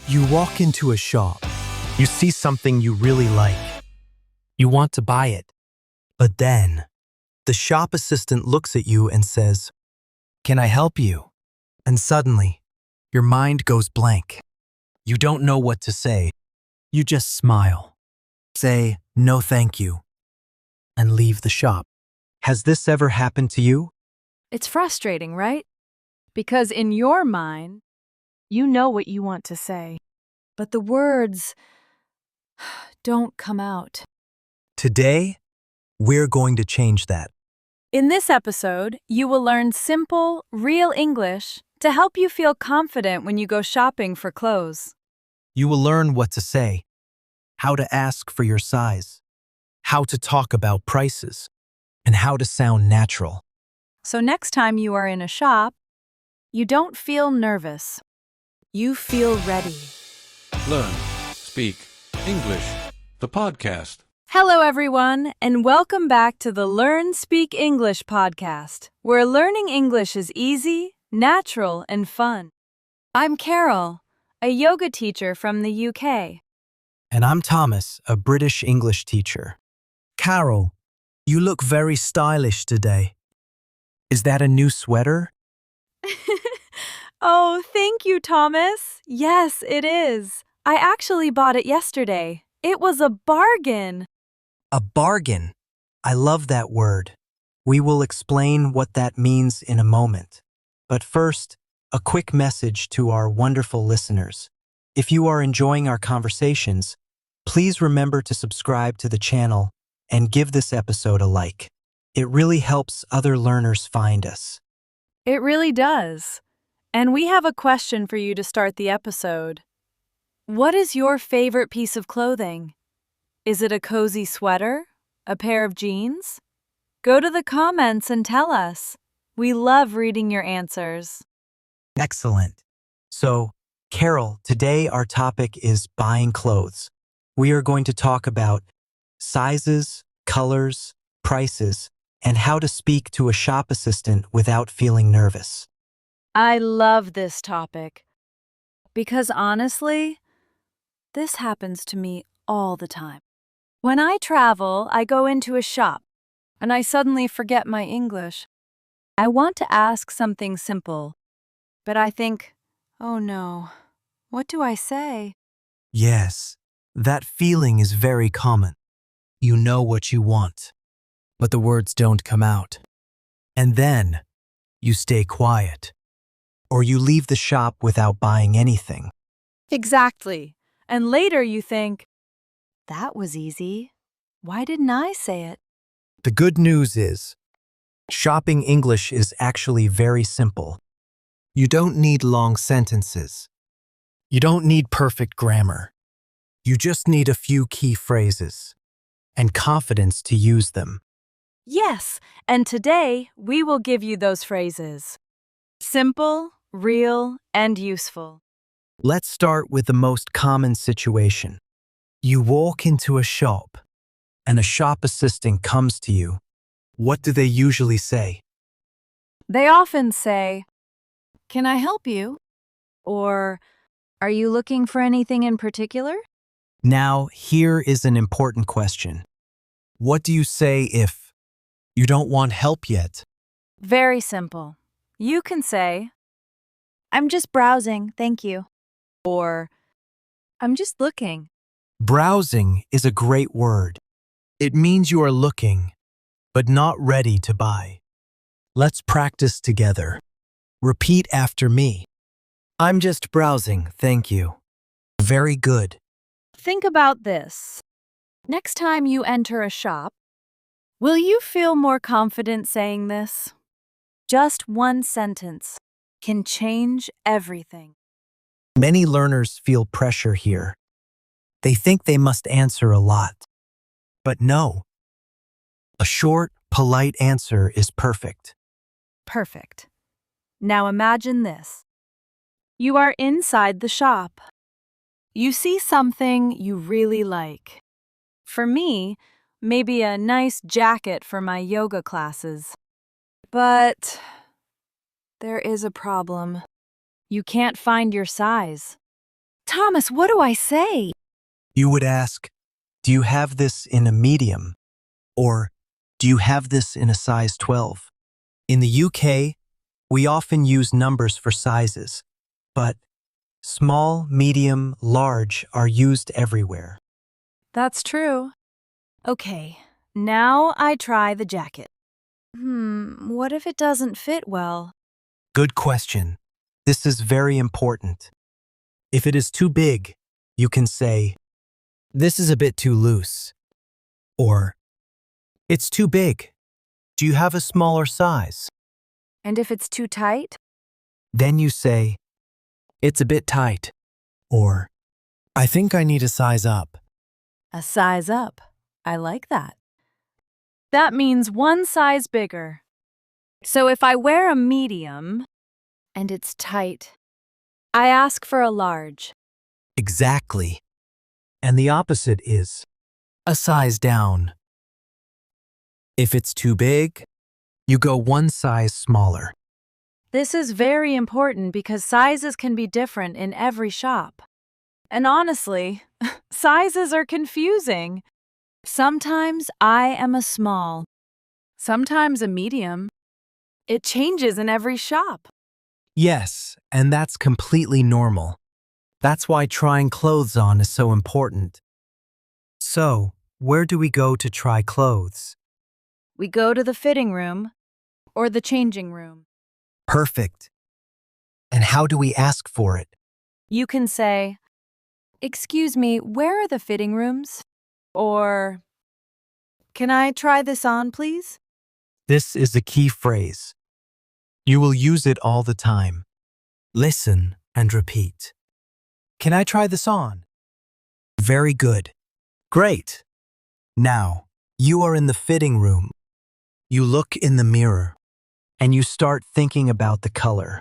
You walk into a shop. You see something you really like. You want to buy it. But then, the shop assistant looks at you and says, "Can I help you?" And suddenly, your mind goes blank. You don't know what to say. You just smile. Say, "No thank you," and leave the shop. Has this ever happened to you? It's frustrating, right? Because in your mind, you know what you want to say, but the words don't come out. Today, we're going to change that. In this episode, you will learn simple, real English to help you feel confident when you go shopping for clothes. You will learn what to say, how to ask for your size, how to talk about prices, and how to sound natural. So next time you are in a shop, you don't feel nervous. You feel ready. Learn, Speak, English, the podcast. Hello, everyone, and welcome back to the Learn, Speak English podcast, where learning English is easy, natural, and fun. I'm Carol, a yoga teacher from the UK. And I'm Thomas, a British English teacher. Carol, you look very stylish today. Is that a new sweater? Oh, thank you, Thomas. Yes, it is. I actually bought it yesterday. It was a bargain. A bargain. I love that word. We will explain what that means in a moment. But first, a quick message to our wonderful listeners. If you are enjoying our conversations, please remember to subscribe to the channel and give this episode a like. It really helps other learners find us. It really does. And we have a question for you to start the episode. What is your favorite piece of clothing? Is it a cozy sweater? A pair of jeans? Go to the comments and tell us. We love reading your answers. Excellent. So, Carol, today our topic is buying clothes. We are going to talk about sizes, colors, prices, and how to speak to a shop assistant without feeling nervous. I love this topic because honestly, this happens to me all the time. When I travel, I go into a shop and I suddenly forget my English. I want to ask something simple, but I think, oh no, what do I say? Yes, that feeling is very common. You know what you want, but the words don't come out. And then, you stay quiet. Or you leave the shop without buying anything. Exactly. And later you think, that was easy. Why didn't I say it? The good news is, shopping English is actually very simple. You don't need long sentences. You don't need perfect grammar. You just need a few key phrases and confidence to use them. Yes, and today we will give you those phrases. Simple, real, and useful. Let's start with the most common situation. You walk into a shop, and a shop assistant comes to you. What do they usually say? They often say, "Can I help you?" Or, "Are you looking for anything in particular?" Now, here is an important question. What do you say if you don't want help yet? Very simple. You can say, "I'm just browsing, thank you." Or, "I'm just looking." Browsing is a great word. It means you are looking, but not ready to buy. Let's practice together. Repeat after me. I'm just browsing, thank you. Very good. Think about this. Next time you enter a shop, will you feel more confident saying this? Just one sentence can change everything. Many learners feel pressure here. They think they must answer a lot. But no. A short, polite answer is perfect. Perfect. Now imagine this. You are inside the shop. You see something you really like. For me, maybe a nice jacket for my yoga classes. But there is a problem. You can't find your size. Thomas, what do I say? You would ask, do you have this in a medium? Or, do you have this in a size 12? In the UK, we often use numbers for sizes, but small, medium, large are used everywhere. That's true. Okay, now I try the jacket. What if it doesn't fit well? Good question. This is very important. If it is too big, you can say, this is a bit too loose. Or, it's too big. Do you have a smaller size? And if it's too tight? Then you say, it's a bit tight. Or, I think I need a size up. A size up. I like that. That means one size bigger. So if I wear a medium and it's tight, I ask for a large. Exactly. And the opposite is a size down. If it's too big, you go one size smaller. This is very important because sizes can be different in every shop. And honestly, sizes are confusing. Sometimes I am a small, sometimes a medium. It changes in every shop. Yes, and that's completely normal. That's why trying clothes on is so important. So, where do we go to try clothes? We go to the fitting room or the changing room. Perfect. And how do we ask for it? You can say, "Excuse me, where are the fitting rooms?" Or, "Can I try this on, please?" This is a key phrase. You will use it all the time. Listen and repeat. Can I try this on? Very good. Great. Now, you are in the fitting room. You look in the mirror, and you start thinking about the color.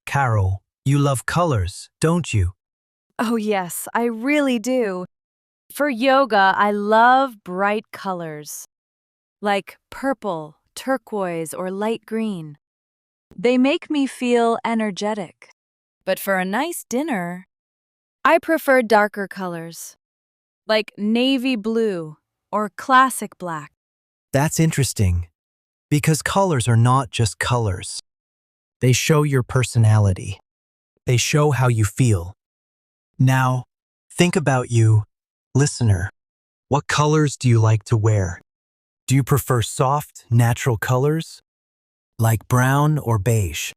Carol, you love colors, don't you? Oh yes, I really do. For yoga, I love bright colors, like purple, turquoise, or light green. They make me feel energetic. But for a nice dinner, I prefer darker colors, like navy blue or classic black. That's interesting, because colors are not just colors. They show your personality. They show how you feel. Now, think about you, listener. What colors do you like to wear? Do you prefer soft, natural colors, like brown or beige?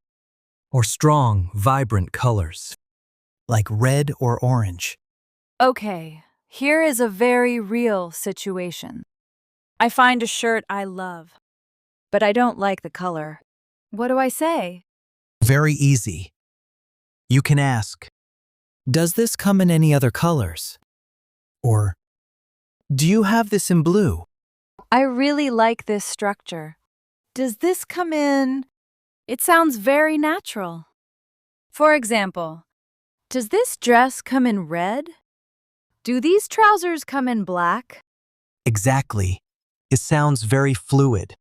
Or strong, vibrant colors, like red or orange? Okay, here is a very real situation. I find a shirt I love, but I don't like the color. What do I say? Very easy. You can ask, does this come in any other colors? Or, do you have this in blue? I really like this structure. Does this come in? It sounds very natural. For example, does this dress come in red? Do these trousers come in black? Exactly. It sounds very fluid.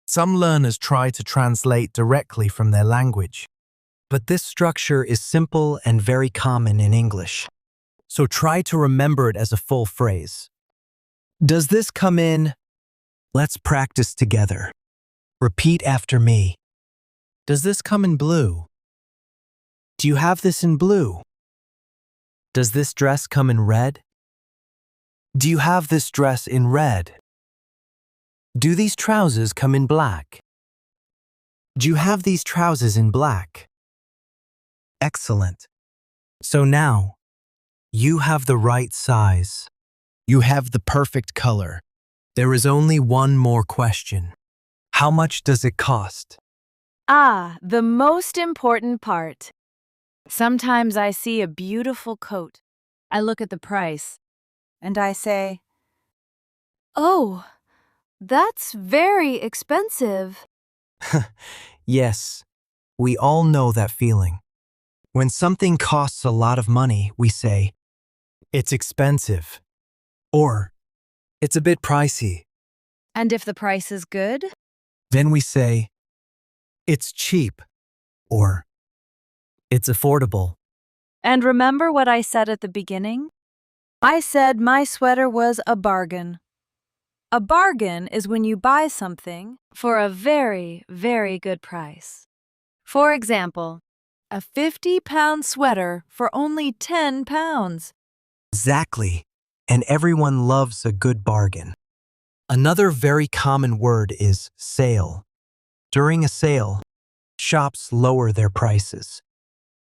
Some learners try to translate directly from their language. But this structure is simple and very common in English. So try to remember it as a full phrase. Does this come in? Let's practice together. Repeat after me. Does this come in blue? Do you have this in blue? Does this dress come in red? Do you have this dress in red? Do these trousers come in black? Do you have these trousers in black? Excellent. So now, you have the right size. You have the perfect color. There is only one more question. How much does it cost? Ah, the most important part. Sometimes I see a beautiful coat. I look at the price, and I say, "Oh, that's very expensive." Yes, we all know that feeling. When something costs a lot of money, we say, it's expensive, or it's a bit pricey. And if the price is good? Then we say, it's cheap, or it's affordable. And remember what I said at the beginning? I said my sweater was a bargain. A bargain is when you buy something for a very, very good price. For example, a 50-pound sweater for only 10 pounds. Exactly. And everyone loves a good bargain. Another very common word is sale. During a sale, shops lower their prices.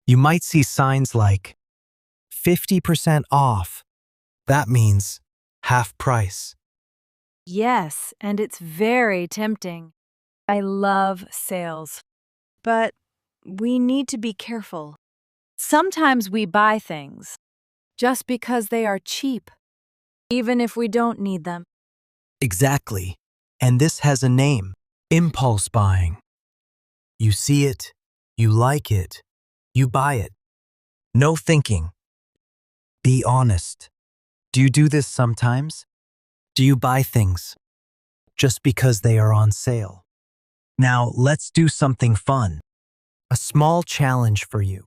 You might see signs like 50% off. That means half price. Yes, and it's very tempting. I love sales. But we need to be careful. Sometimes we buy things just because they are cheap, even if we don't need them. Exactly. And this has a name: impulse buying. You see it, you like it, you buy it. No thinking. Be honest. Do you do this sometimes? Do you buy things just because they are on sale? Now, let's do something fun. A small challenge for you.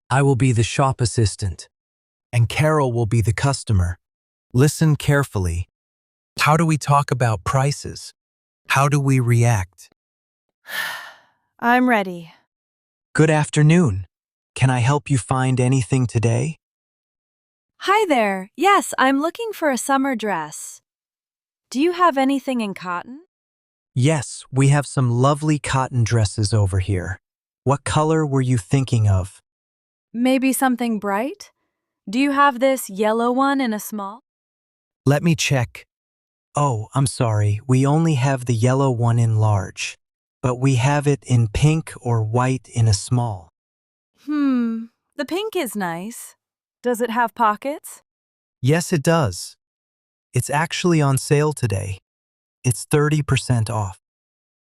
I will be the shop assistant, and Carol will be the customer. Listen carefully. How do we talk about prices? How do we react? I'm ready. Good afternoon. Can I help you find anything today? Hi there. Yes, I'm looking for a summer dress. Do you have anything in cotton? Yes, we have some lovely cotton dresses over here. What color were you thinking of? Maybe something bright? Do you have this yellow one in a small? Let me check. Oh, I'm sorry, we only have the yellow one in large, but we have it in pink or white in a small. The pink is nice. Does it have pockets? Yes, it does. It's actually on sale today. It's 30% off.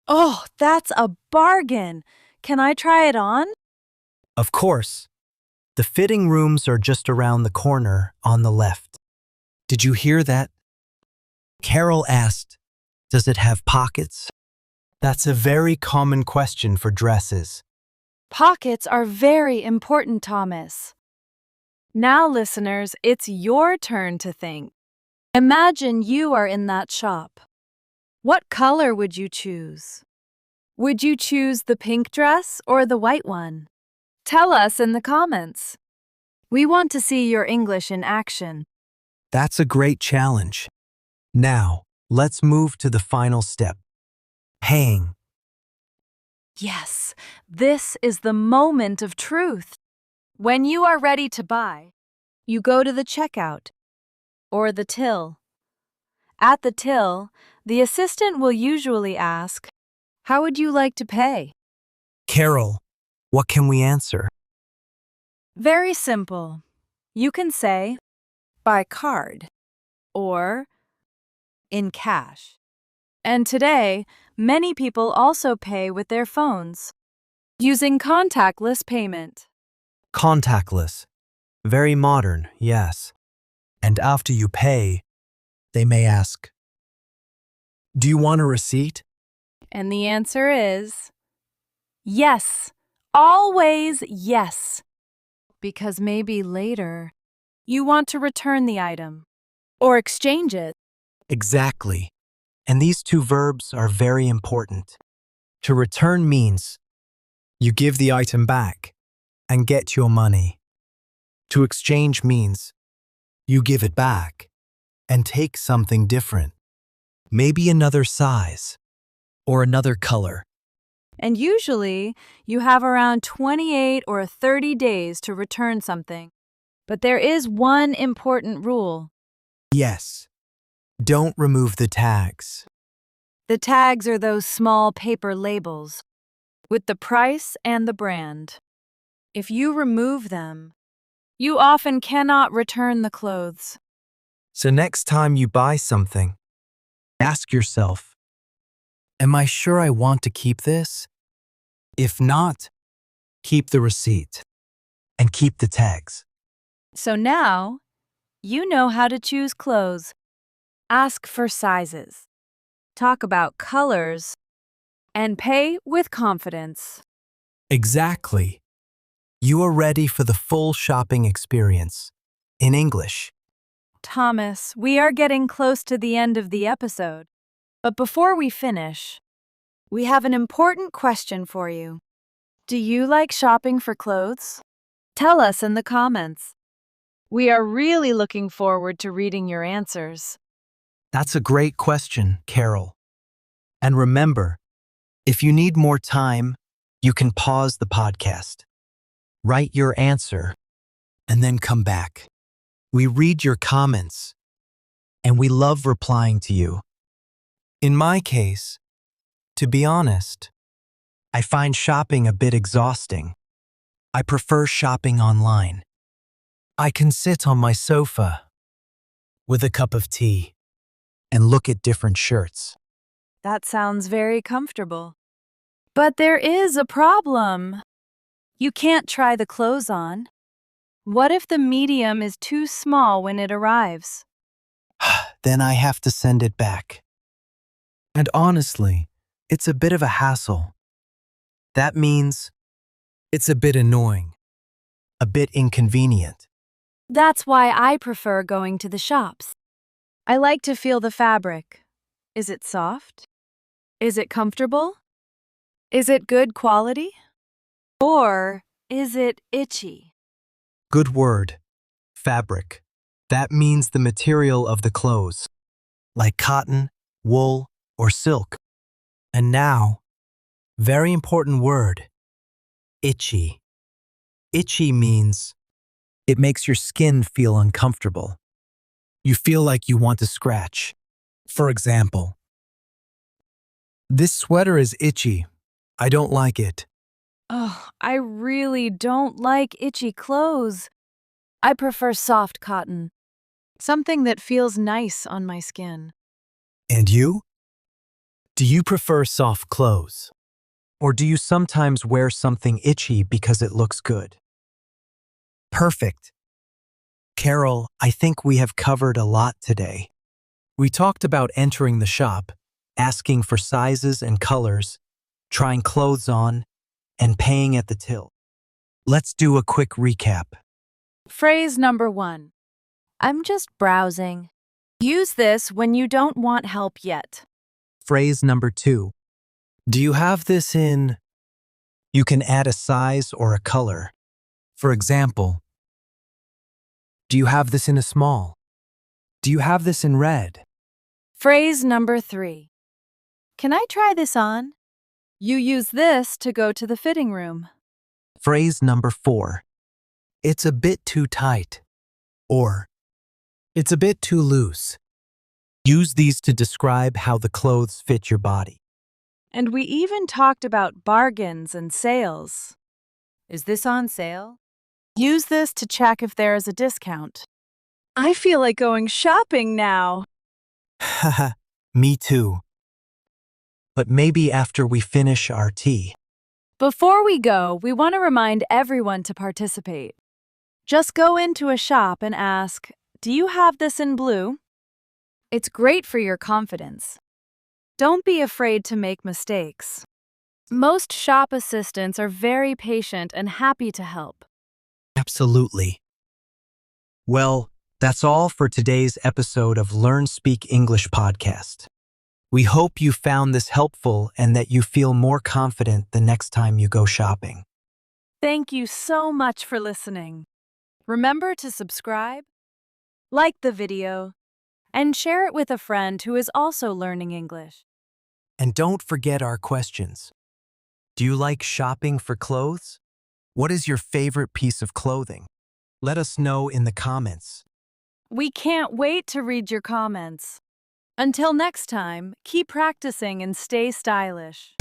Oh, that's a bargain. Can I try it on? Of course. The fitting rooms are just around the corner on the left. Did you hear that? Carol asked, does it have pockets? That's a very common question for dresses. Pockets are very important, Thomas. Now, listeners, it's your turn to think. Imagine you are in that shop. What color would you choose? Would you choose the pink dress or the white one? Tell us in the comments. We want to see your English in action. That's a great challenge. Now, let's move to the final step. Paying. Yes, this is the moment of truth. When you are ready to buy, you go to the checkout or the till. At the till, the assistant will usually ask, "How would you like to pay?" Carol, what can we answer? Very simple. You can say, "By card," or "in cash." And today, many people also pay with their phones, using contactless payment. Contactless. Very modern, yes. And after you pay, they may ask, do you want a receipt? And the answer is yes, always yes. Because maybe later you want to return the item or exchange it. Exactly. And these two verbs are very important. To return means you give the item back and get your money. To exchange means you give it back and take something different, maybe another size or another color. And usually you have around 28 or 30 days to return something. But there is one important rule. Yes, don't remove the tags. The tags are those small paper labels with the price and the brand. If you remove them, you often cannot return the clothes. So next time you buy something, ask yourself, am I sure I want to keep this? If not, keep the receipt and keep the tags. So now, you know how to choose clothes. Ask for sizes. Talk about colors. And pay with confidence. Exactly. You are ready for the full shopping experience in English. Thomas, we are getting close to the end of the episode. But before we finish, we have an important question for you. Do you like shopping for clothes? Tell us in the comments. We are really looking forward to reading your answers. That's a great question, Carol. And remember, if you need more time, you can pause the podcast. Write your answer, and then come back. We read your comments, and we love replying to you. In my case, to be honest, I find shopping a bit exhausting. I prefer shopping online. I can sit on my sofa with a cup of tea and look at different shirts. That sounds very comfortable. But there is a problem. You can't try the clothes on. What if the medium is too small when it arrives? Then I have to send it back. And honestly, it's a bit of a hassle. That means it's a bit annoying, a bit inconvenient. That's why I prefer going to the shops. I like to feel the fabric. Is it soft? Is it comfortable? Is it good quality? Or is it itchy? Good word. Fabric. That means the material of the clothes, like cotton, wool, or silk. And now, very important word, itchy. Itchy means it makes your skin feel uncomfortable. You feel like you want to scratch. For example, this sweater is itchy. I don't like it. Oh, I really don't like itchy clothes. I prefer soft cotton, something that feels nice on my skin. And you? Do you prefer soft clothes? Or do you sometimes wear something itchy because it looks good? Perfect. Carol, I think we have covered a lot today. We talked about entering the shop, asking for sizes and colors, trying clothes on, and paying at the till. Let's do a quick recap. Phrase number 1. I'm just browsing. Use this when you don't want help yet. Phrase number 2. Do you have this in? You can add a size or a color. For example, do you have this in a small? Do you have this in red? Phrase number 3. Can I try this on? You use this to go to the fitting room. Phrase number 4. It's a bit too tight. Or, it's a bit too loose. Use these to describe how the clothes fit your body. And we even talked about bargains and sales. Is this on sale? Use this to check if there is a discount. I feel like going shopping now. Haha, me too. But maybe after we finish our tea. Before we go, we want to remind everyone to participate. Just go into a shop and ask, do you have this in blue? It's great for your confidence. Don't be afraid to make mistakes. Most shop assistants are very patient and happy to help. Absolutely. Well, that's all for today's episode of Learn Speak English podcast. We hope you found this helpful and that you feel more confident the next time you go shopping. Thank you so much for listening. Remember to subscribe, like the video, and share it with a friend who is also learning English. And don't forget our questions. Do you like shopping for clothes? What is your favorite piece of clothing? Let us know in the comments. We can't wait to read your comments. Until next time, keep practicing and stay stylish.